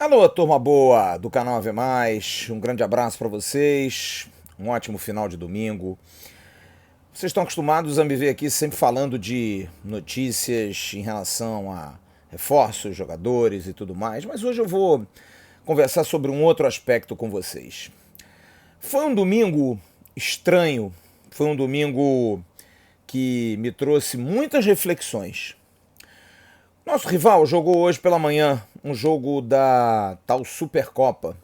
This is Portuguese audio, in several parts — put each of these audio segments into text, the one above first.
Alô, turma boa do canal Ave Mais, um grande abraço para vocês, um ótimo final de domingo. Vocês estão acostumados a me ver aqui sempre falando de notícias em relação a reforços, jogadores e tudo mais, mas hoje eu vou conversar sobre um outro aspecto com vocês. Foi um domingo estranho, foi um domingo que me trouxe muitas reflexões. Nosso rival jogou hoje pela manhã um jogo da tal Supercopa,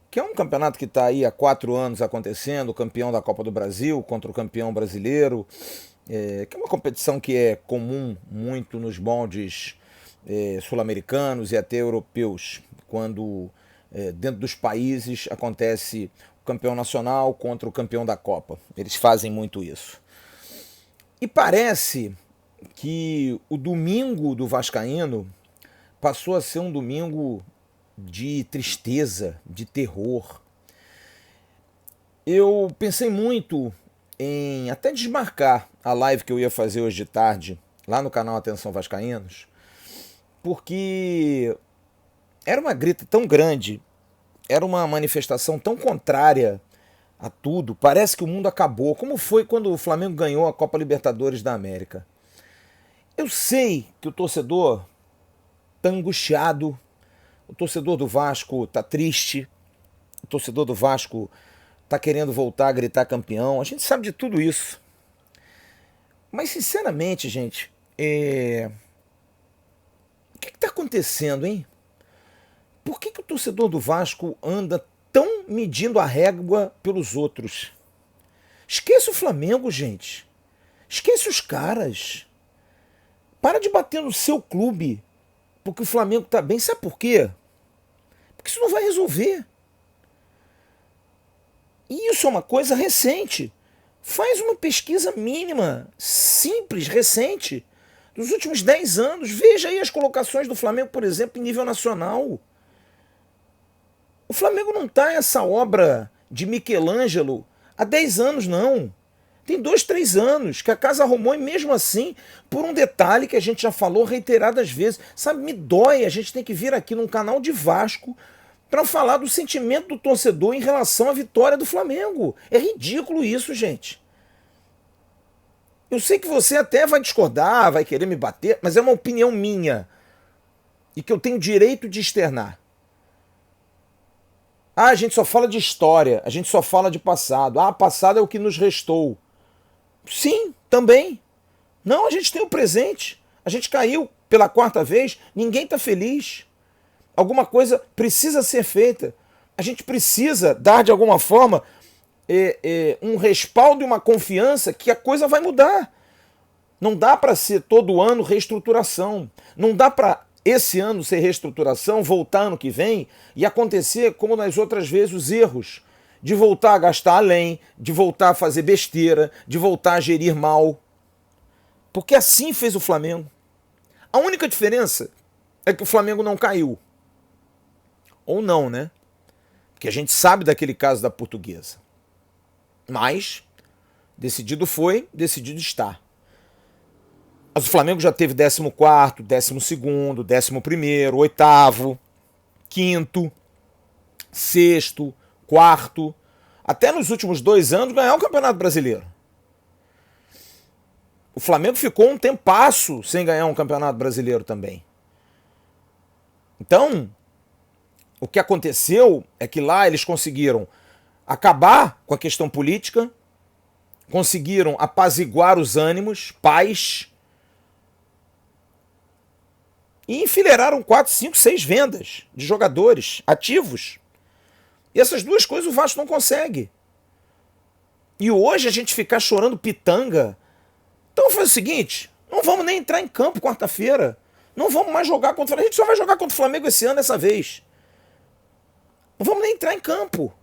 que é um campeonato que está aí há 4 anos acontecendo, o campeão da Copa do Brasil contra o campeão brasileiro, que é uma competição que é comum muito nos moldes sul-americanos e até europeus, quando dentro dos países acontece o campeão nacional contra o campeão da Copa. Eles fazem muito isso. E parece que o domingo do Vascaíno passou a ser um domingo de tristeza, de terror. Eu pensei muito em até desmarcar a live que eu ia fazer hoje de tarde, lá no canal Atenção Vascaínos, porque era uma grita tão grande, era uma manifestação tão contrária a tudo, parece que o mundo acabou, como foi quando o Flamengo ganhou a Copa Libertadores da América. Eu sei que o torcedor está angustiado, o torcedor do Vasco está triste, o torcedor do Vasco está querendo voltar a gritar campeão, a gente sabe de tudo isso. Mas, sinceramente, gente, o que está acontecendo, hein? Por que o torcedor do Vasco anda tão medindo a régua pelos outros? Esquece o Flamengo, gente. Esquece os caras. Para de bater no seu clube porque o Flamengo tá bem. Sabe por quê? Porque isso não vai resolver. E isso é uma coisa recente. Faz uma pesquisa mínima, simples, recente, dos últimos 10 anos. Veja aí as colocações do Flamengo, por exemplo, em nível nacional. O Flamengo não tá essa obra de Michelangelo há 10 anos, não. Tem 2, 3 anos que a casa arrumou e mesmo assim, por um detalhe que a gente já falou reiteradas vezes, sabe, me dói, a gente tem que vir aqui num canal de Vasco para falar do sentimento do torcedor em relação à vitória do Flamengo. É ridículo isso, gente. Eu sei que você até vai discordar, vai querer me bater, mas é uma opinião minha e que eu tenho direito de externar. Ah, a gente só fala de história, a gente só fala de passado. Ah, passado é o que nos restou. Sim, também. Não, a gente tem o presente. A gente caiu pela 4ª vez, ninguém está feliz. Alguma coisa precisa ser feita. A gente precisa dar, de alguma forma, um respaldo e uma confiança que a coisa vai mudar. Não dá para ser todo ano reestruturação. Não dá para esse ano ser reestruturação, voltar ano que vem e acontecer como nas outras vezes os erros. De voltar a gastar além, de voltar a fazer besteira, de voltar a gerir mal. Porque assim fez o Flamengo. A única diferença é que o Flamengo não caiu. Ou não, né? Porque a gente sabe daquele caso da Portuguesa. Mas, decidido foi, decidido está. Mas o Flamengo já teve 14º, 12º, 11º, 8º, 5º, 6º, 4º, até nos últimos 2 anos ganhar o Campeonato Brasileiro. O Flamengo ficou um tempasso sem ganhar um Campeonato Brasileiro também. Então, o que aconteceu é que lá eles conseguiram acabar com a questão política, conseguiram apaziguar os ânimos, paz, e enfileiraram 4, 5, 6 vendas de jogadores ativos. E essas duas coisas o Vasco não consegue. E hoje a gente ficar chorando pitanga. Então vamos fazer o seguinte, não vamos nem entrar em campo quarta-feira. Não vamos mais jogar contra o Flamengo. A gente só vai jogar contra o Flamengo esse ano, dessa vez. Não vamos nem entrar em campo.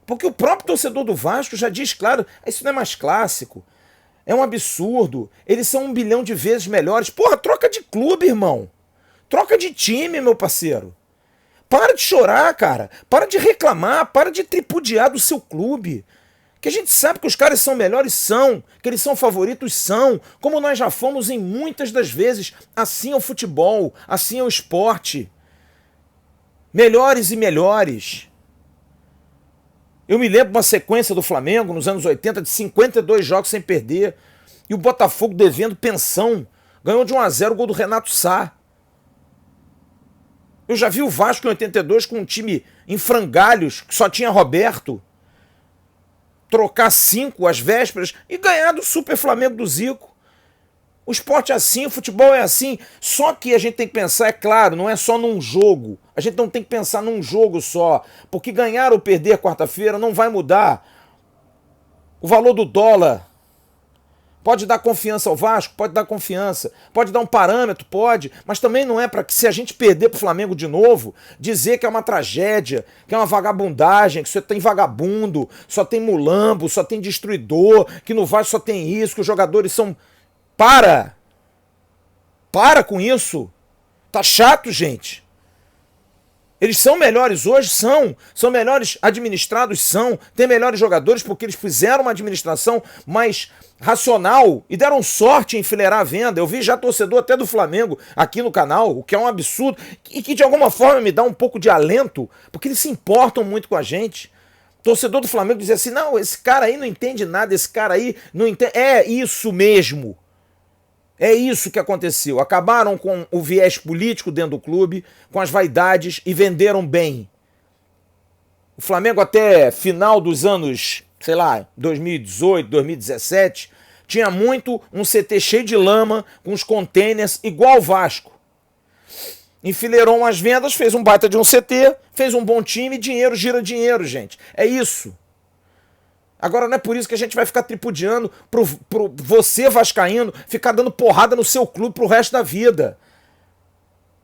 Porque o próprio torcedor do Vasco já diz, claro, isso não é mais clássico. É um absurdo. Eles são 1 bilhão de vezes melhores. Porra, troca de clube, irmão. Troca de time, meu parceiro. Para de chorar, cara. Para de reclamar. Para de tripudiar do seu clube. Que a gente sabe que os caras são melhores, são. Que eles são favoritos, são. Como nós já fomos em muitas das vezes. Assim é o futebol. Assim é o esporte. Melhores e melhores. Eu me lembro de uma sequência do Flamengo nos anos 80 de 52 jogos sem perder. E o Botafogo devendo pensão. Ganhou de 1-0 o gol do Renato Sá. Eu já vi o Vasco em 82 com um time em frangalhos, que só tinha Roberto, trocar 5 às vésperas e ganhar do Super Flamengo do Zico. O esporte é assim, o futebol é assim. Só que a gente tem que pensar, é claro, não é só num jogo. A gente não tem que pensar num jogo só. Porque ganhar ou perder quarta-feira não vai mudar o valor do dólar. Pode dar confiança ao Vasco? Pode dar confiança. Pode dar um parâmetro? Pode. Mas também não é para que, se a gente perder pro Flamengo de novo, dizer que é uma tragédia, que é uma vagabundagem, que só tem vagabundo, só tem mulambo, só tem destruidor, que no Vasco só tem isso, que os jogadores são... Para! Para com isso! Tá chato, gente! Eles são melhores hoje? São melhores administrados? São. Tem melhores jogadores porque eles fizeram uma administração mais racional e deram sorte em enfileirar a venda. Eu vi já torcedor até do Flamengo aqui no canal, o que é um absurdo, e que de alguma forma me dá um pouco de alento, porque eles se importam muito com a gente. Torcedor do Flamengo dizia assim, não, esse cara aí não entende nada, esse cara aí não entende... É isso mesmo. É isso que aconteceu. Acabaram com o viés político dentro do clube, com as vaidades e venderam bem. O Flamengo até final dos anos, sei lá, 2018, 2017, tinha muito um CT cheio de lama, com os containers, igual o Vasco. Enfileirou umas vendas, fez um baita de um CT, fez um bom time, dinheiro gira dinheiro, gente. É isso. Agora não é por isso que a gente vai ficar tripudiando pro você vascaíno ficar dando porrada no seu clube pro resto da vida.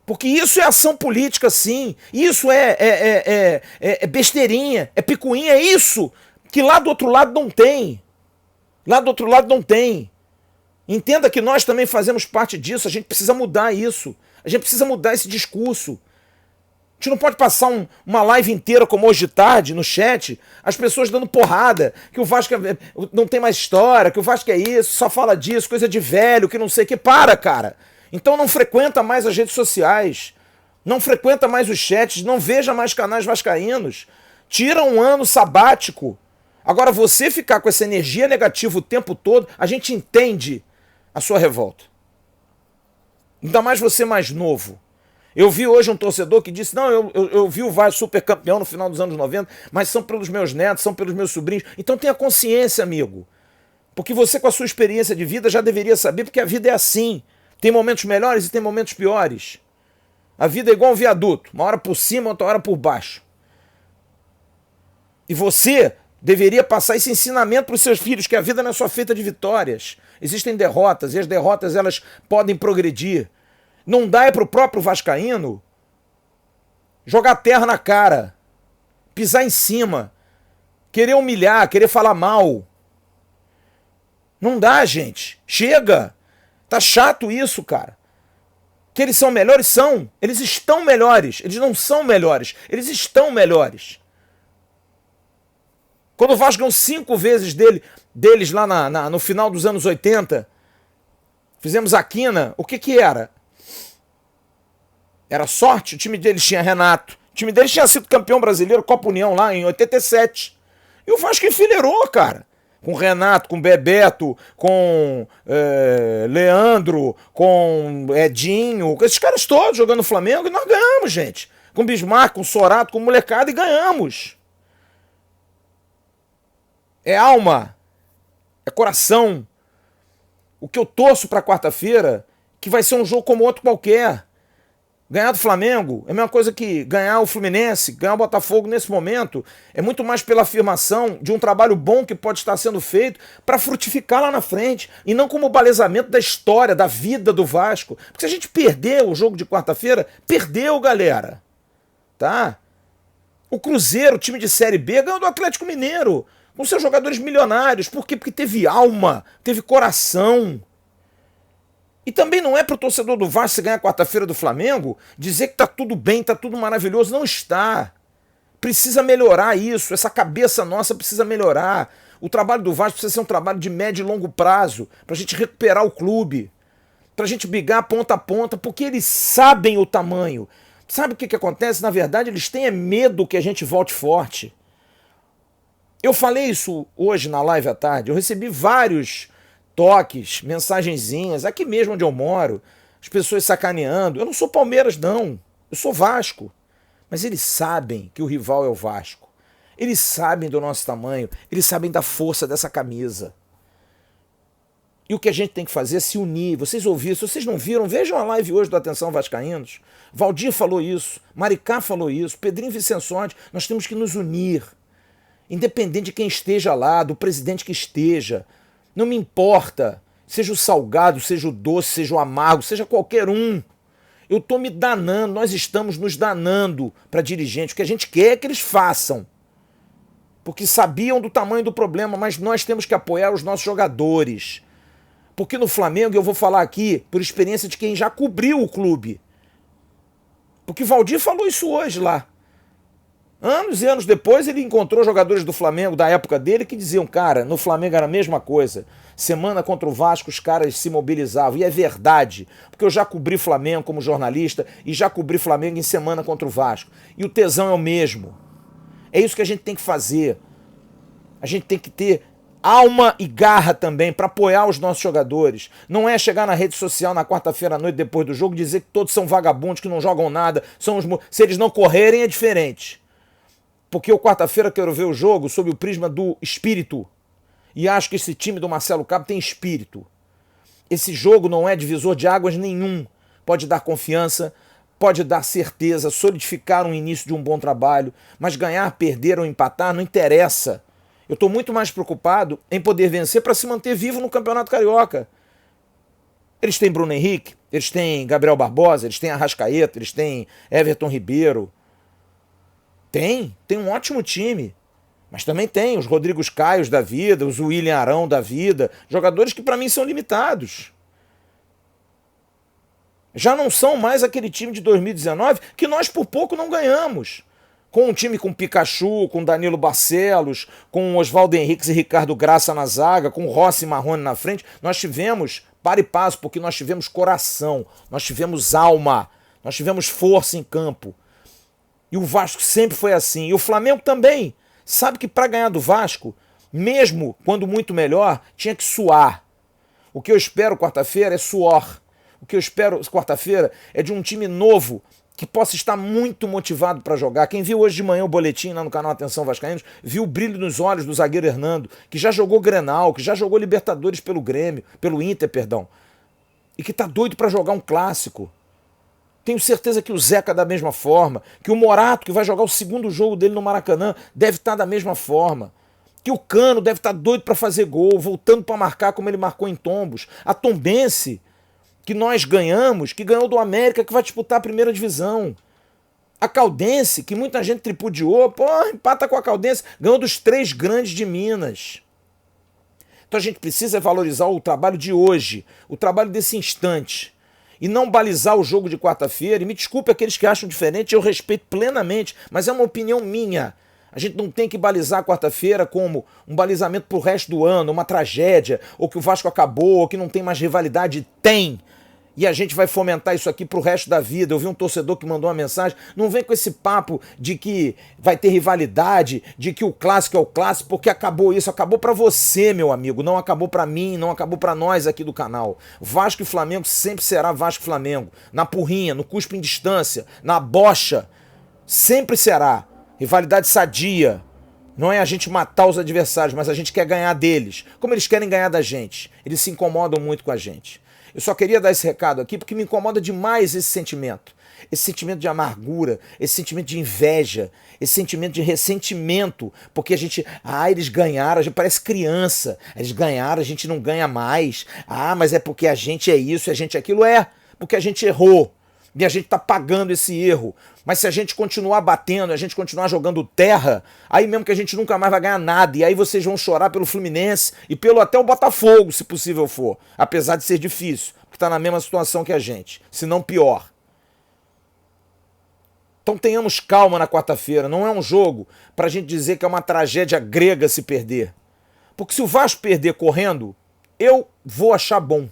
Porque isso é ação política, sim. Isso é besteirinha, é picuinha, é isso que lá do outro lado não tem. Lá do outro lado não tem. Entenda que nós também fazemos parte disso, a gente precisa mudar isso. A gente precisa mudar esse discurso. A gente não pode passar uma live inteira, como hoje de tarde, no chat, as pessoas dando porrada, que o Vasco não tem mais história, que o Vasco é isso, só fala disso, coisa de velho, que não sei o que. Para, cara! Então não frequenta mais as redes sociais, não frequenta mais os chats, não veja mais canais vascaínos. Tira um ano sabático. Agora você ficar com essa energia negativa o tempo todo, a gente entende a sua revolta. Ainda mais você mais novo. Eu vi hoje um torcedor que disse, não, eu vi o Vasco super campeão no final dos anos 90, mas são pelos meus netos, são pelos meus sobrinhos. Então tenha consciência, amigo. Porque você com a sua experiência de vida já deveria saber, porque a vida é assim. Tem momentos melhores e tem momentos piores. A vida é igual um viaduto, uma hora por cima, outra hora por baixo. E você deveria passar esse ensinamento para os seus filhos, que a vida não é só feita de vitórias. Existem derrotas, e as derrotas elas podem progredir. Não dá é pro próprio vascaíno jogar terra na cara, pisar em cima, querer humilhar, querer falar mal. Não dá, gente. Chega. Tá chato isso, cara. Que eles são melhores? São. Eles estão melhores. Eles não são melhores. Eles estão melhores. Quando o Vasco ganhou 5 vezes deles lá no final dos anos 80, fizemos a quina, o que era? Era sorte, o time deles tinha Renato. O time deles tinha sido campeão brasileiro, Copa União lá em 87. E o Vasco enfileirou, cara. Com Renato, com Bebeto, com Leandro, com Edinho, com esses caras todos jogando no Flamengo, e nós ganhamos, gente. Com Bismarck, com Sorato, com molecada, e ganhamos. É alma, é coração. O que eu torço para quarta-feira, que vai ser um jogo como outro qualquer. Ganhar do Flamengo é a mesma coisa que ganhar o Fluminense, ganhar o Botafogo nesse momento. É muito mais pela afirmação de um trabalho bom que pode estar sendo feito para frutificar lá na frente. E não como balizamento da história, da vida do Vasco. Porque se a gente perder o jogo de quarta-feira, perdeu, galera. Tá? O Cruzeiro, time de Série B, ganhou do Atlético Mineiro. Com seus jogadores milionários. Por quê? Porque teve alma, teve coração. E também não é para o torcedor do Vasco, se ganhar quarta-feira do Flamengo, dizer que tá tudo bem, tá tudo maravilhoso. Não está. Precisa melhorar isso. Essa cabeça nossa precisa melhorar. O trabalho do Vasco precisa ser um trabalho de médio e longo prazo, para a gente recuperar o clube, para a gente brigar ponta a ponta, porque eles sabem o tamanho. Sabe o que acontece? Na verdade, eles têm medo que a gente volte forte. Eu falei isso hoje na live à tarde. Eu recebi vários toques, mensagenzinhas, aqui mesmo onde eu moro, as pessoas sacaneando. Eu não sou Palmeiras, não. Eu sou Vasco. Mas eles sabem que o rival é o Vasco. Eles sabem do nosso tamanho. Eles sabem da força dessa camisa. E o que a gente tem que fazer é se unir. Vocês ouviram, se vocês não viram, vejam a live hoje do Atenção Vascaínos. Valdir falou isso, Maricá falou isso, Pedrinho Vicensonte. Nós temos que nos unir. Independente de quem esteja lá, do presidente que esteja. Não me importa. Seja o salgado, seja o doce, seja o amargo, seja qualquer um. Eu estou me danando, nós estamos nos danando para dirigentes. O que a gente quer é que eles façam. Porque sabiam do tamanho do problema, mas nós temos que apoiar os nossos jogadores. Porque no Flamengo, eu vou falar aqui por experiência de quem já cobriu o clube. Porque Valdir falou isso hoje lá. Anos e anos depois ele encontrou jogadores do Flamengo da época dele que diziam, cara, no Flamengo era a mesma coisa. Semana contra o Vasco os caras se mobilizavam. E é verdade, porque eu já cobri Flamengo como jornalista e já cobri Flamengo em semana contra o Vasco. E o tesão é o mesmo. É isso que a gente tem que fazer. A gente tem que ter alma e garra também para apoiar os nossos jogadores. Não é chegar na rede social na quarta-feira à noite depois do jogo e dizer que todos são vagabundos, que não jogam nada. Se eles não correrem é diferente. Porque eu quarta-feira quero ver o jogo sob o prisma do espírito. E acho que esse time do Marcelo Cabo tem espírito. Esse jogo não é divisor de águas nenhum. Pode dar confiança, pode dar certeza, solidificar um início de um bom trabalho. Mas ganhar, perder ou empatar não interessa. Eu estou muito mais preocupado em poder vencer para se manter vivo no Campeonato Carioca. Eles têm Bruno Henrique, eles têm Gabriel Barbosa, eles têm Arrascaeta, eles têm Everton Ribeiro. Tem um ótimo time. Mas também tem os Rodrigos Caios da vida, os William Arão da vida, jogadores que para mim são limitados. Já não são mais aquele time de 2019 que nós por pouco não ganhamos. Com um time com Pikachu, com Danilo Barcelos, com Oswaldo Henriques e Ricardo Graça na zaga, com Rossi e Marrone na frente, nós tivemos para e passo, porque nós tivemos coração, nós tivemos alma, nós tivemos força em campo. E o Vasco sempre foi assim. E o Flamengo também. Sabe que para ganhar do Vasco, mesmo quando muito melhor, tinha que suar. O que eu espero quarta-feira é suor. O que eu espero quarta-feira é de um time novo que possa estar muito motivado para jogar. Quem viu hoje de manhã o boletim lá no canal Atenção Vascaínos, viu o brilho nos olhos do zagueiro Hernando, que já jogou Grenal, que já jogou Libertadores pelo Grêmio, pelo Inter, perdão. E que tá doido para jogar um clássico. Tenho certeza que o Zeca da mesma forma, que o Morato, que vai jogar o segundo jogo dele no Maracanã, deve estar da mesma forma. Que o Cano deve estar doido para fazer gol, voltando para marcar como ele marcou em Tombos. A Tombense, que nós ganhamos, que ganhou do América, que vai disputar a primeira divisão. A Caldense, que muita gente tripudiou, empata com a Caldense, ganhou dos 3 grandes de Minas. Então a gente precisa valorizar o trabalho de hoje, o trabalho desse instante. E não balizar o jogo de quarta-feira. E me desculpe aqueles que acham diferente, eu respeito plenamente, mas é uma opinião minha. A gente não tem que balizar a quarta-feira como um balizamento pro resto do ano, uma tragédia, ou que o Vasco acabou, ou que não tem mais rivalidade. Tem! E a gente vai fomentar isso aqui pro resto da vida. Eu vi um torcedor que mandou uma mensagem, não vem com esse papo de que vai ter rivalidade, de que o clássico é o clássico, porque acabou isso. Acabou pra você, meu amigo, não acabou pra mim, não acabou pra nós aqui do canal. Vasco e Flamengo sempre será Vasco e Flamengo. Na porrinha, no cuspe em distância, na bocha, sempre será. Rivalidade sadia. Não é a gente matar os adversários, mas a gente quer ganhar deles. Como eles querem ganhar da gente. Eles se incomodam muito com a gente. Eu só queria dar esse recado aqui porque me incomoda demais esse sentimento. Esse sentimento de amargura, esse sentimento de inveja, esse sentimento de ressentimento. Porque a gente, eles ganharam, a gente parece criança. Eles ganharam, a gente não ganha mais. Mas é porque a gente é isso, a gente é aquilo. É, porque a gente errou. E a gente tá pagando esse erro. Mas se a gente continuar batendo, a gente continuar jogando terra, aí mesmo que a gente nunca mais vai ganhar nada. E aí vocês vão chorar pelo Fluminense e pelo até o Botafogo, se possível for. Apesar de ser difícil, porque tá na mesma situação que a gente, se não pior. Então tenhamos calma na quarta-feira. Não é um jogo pra gente dizer que é uma tragédia grega se perder. Porque se o Vasco perder correndo, eu vou achar bom.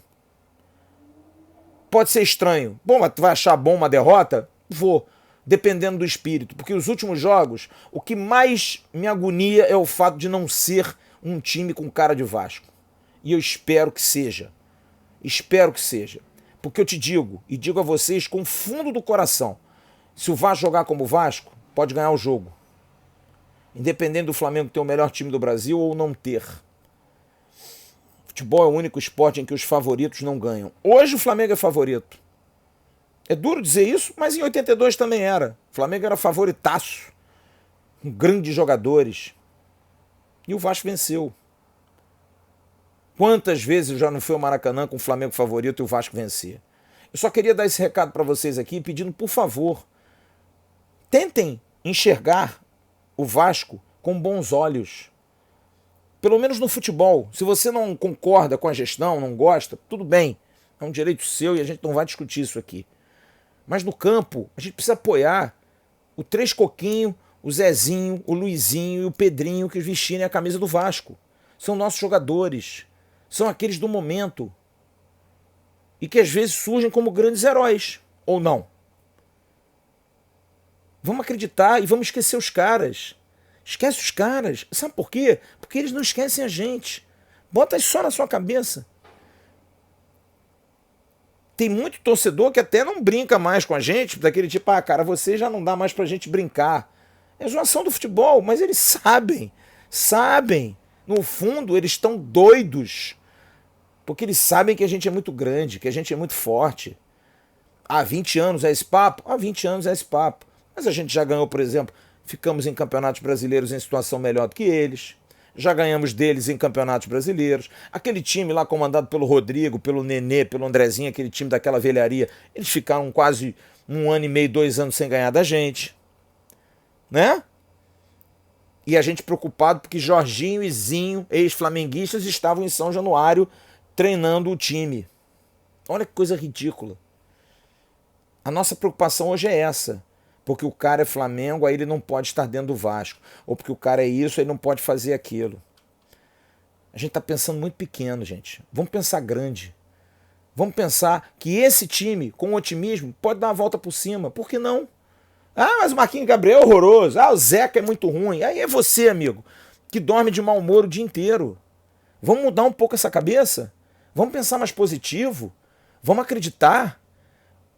Pode ser estranho. Bom, mas tu vai achar bom uma derrota? Vou. dependendo do espírito. Porque os últimos jogos, o que mais me agonia é o fato de não ser um time com cara de Vasco. E eu espero que seja. Espero que seja. Porque eu te digo, e digo a vocês com fundo do coração, se o Vasco jogar como o Vasco, pode ganhar o jogo. Independente do Flamengo ter o melhor time do Brasil ou não ter. Futebol é o único esporte em que os favoritos não ganham. Hoje o Flamengo é favorito. É duro dizer isso, mas em 82 também era. O Flamengo era favoritaço. Com grandes jogadores. E o Vasco venceu. Quantas vezes já não foi o Maracanã com o Flamengo favorito e o Vasco vencer? Eu só queria dar esse recado para vocês aqui, pedindo, por favor, tentem enxergar o Vasco com bons olhos. Pelo menos no futebol. Se você não concorda com a gestão, não gosta, tudo bem. É um direito seu e a gente não vai discutir isso aqui. Mas no campo, a gente precisa apoiar o Três Coquinho, o Zezinho, o Luizinho e o Pedrinho que vestirem a camisa do Vasco. São nossos jogadores. São aqueles do momento. E que às vezes surgem como grandes heróis. Ou não. Vamos acreditar e vamos esquecer os caras. Esquece os caras. Sabe por quê? Porque eles não esquecem a gente. Bota isso só na sua cabeça. Tem muito torcedor que até não brinca mais com a gente, daquele tipo, cara, você já não dá mais pra gente brincar. É zoação do futebol, mas eles sabem. No fundo, eles estão doidos. Porque eles sabem que a gente é muito grande, que a gente é muito forte. Há 20 anos é esse papo? Há 20 anos é esse papo. Mas a gente já ganhou, por exemplo, ficamos em campeonatos brasileiros em situação melhor do que eles. Já ganhamos deles em campeonatos brasileiros. Aquele time lá comandado pelo Rodrigo, pelo Nenê, pelo Andrezinho, aquele time daquela velharia, eles ficaram quase 1 ano e meio, 2 anos sem ganhar da gente. Né? E a gente preocupado porque Jorginho e Zinho, ex-flamenguistas, estavam em São Januário treinando o time. Olha que coisa ridícula. A nossa preocupação hoje é essa. Porque o cara é Flamengo, aí ele não pode estar dentro do Vasco. Ou porque o cara é isso, aí não pode fazer aquilo. A gente está pensando muito pequeno, gente. Vamos pensar grande. Vamos pensar que esse time, com otimismo, pode dar uma volta por cima. Por que não? Mas o Marquinhos Gabriel é horroroso. O Zeca é muito ruim. Aí é você, amigo, que dorme de mau humor o dia inteiro. Vamos mudar um pouco essa cabeça? Vamos pensar mais positivo? Vamos acreditar?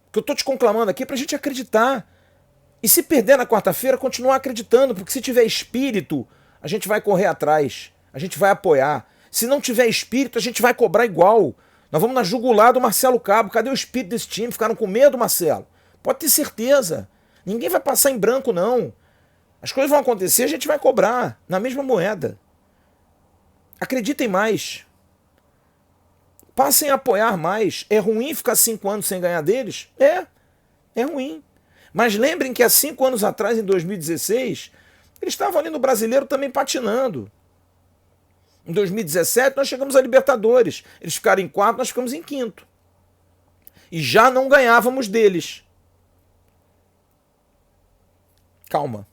O que eu estou te conclamando aqui é para a gente acreditar. E se perder na quarta-feira, continuar acreditando, porque se tiver espírito, a gente vai correr atrás, a gente vai apoiar. Se não tiver espírito, a gente vai cobrar igual. Nós vamos na jugular do Marcelo Cabo. Cadê o espírito desse time? Ficaram com medo, Marcelo? Pode ter certeza. Ninguém vai passar em branco, não. As coisas vão acontecer, a gente vai cobrar na mesma moeda. Acreditem mais. Passem a apoiar mais. É ruim ficar 5 anos sem ganhar deles? É ruim. Mas lembrem que há 5 anos atrás, em 2016, eles estavam ali no Brasileiro também patinando. Em 2017, nós chegamos à Libertadores. Eles ficaram em 4º, nós ficamos em 5º. E já não ganhávamos deles. Calma.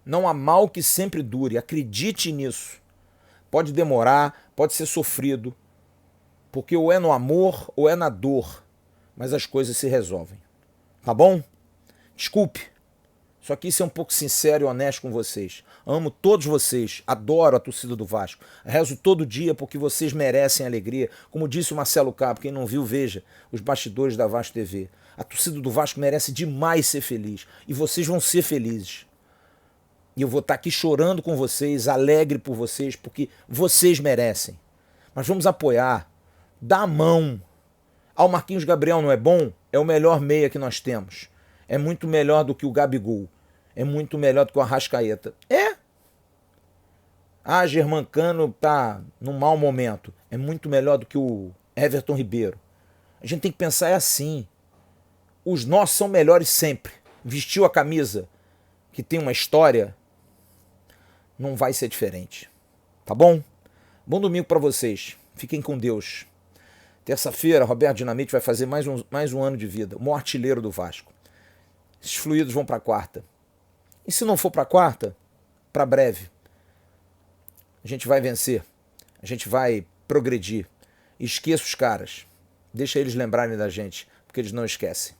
Não há mal que sempre dure. Acredite nisso. Pode demorar, pode ser sofrido. Porque ou é no amor ou é na dor. Mas as coisas se resolvem. Tá bom? Desculpe. Só quis ser um pouco sincero e honesto com vocês. Amo todos vocês. Adoro a torcida do Vasco. Rezo todo dia porque vocês merecem alegria. Como disse o Marcelo Cabo, quem não viu, veja os bastidores da Vasco TV. A torcida do Vasco merece demais ser feliz. E vocês vão ser felizes. E eu vou estar aqui chorando com vocês, alegre por vocês, porque vocês merecem. Mas vamos apoiar. Dá a mão. O Marquinhos Gabriel não é bom? É o melhor meia que nós temos. É muito melhor do que o Gabigol. É muito melhor do que o Arrascaeta. Germancano tá num mau momento. É muito melhor do que o Everton Ribeiro. A gente tem que pensar assim. Os nossos são melhores sempre. Vestiu a camisa que tem uma história, não vai ser diferente. Tá bom? Bom domingo para vocês. Fiquem com Deus. Terça-feira, Roberto Dinamite vai fazer mais um ano de vida. O maior artilheiro do Vasco. Esses fluidos vão para quarta. E se não for para quarta, para breve. A gente vai vencer. A gente vai progredir. Esqueça os caras. Deixa eles lembrarem da gente, porque eles não esquecem.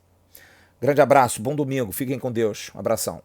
Grande abraço, bom domingo, fiquem com Deus. Um abração.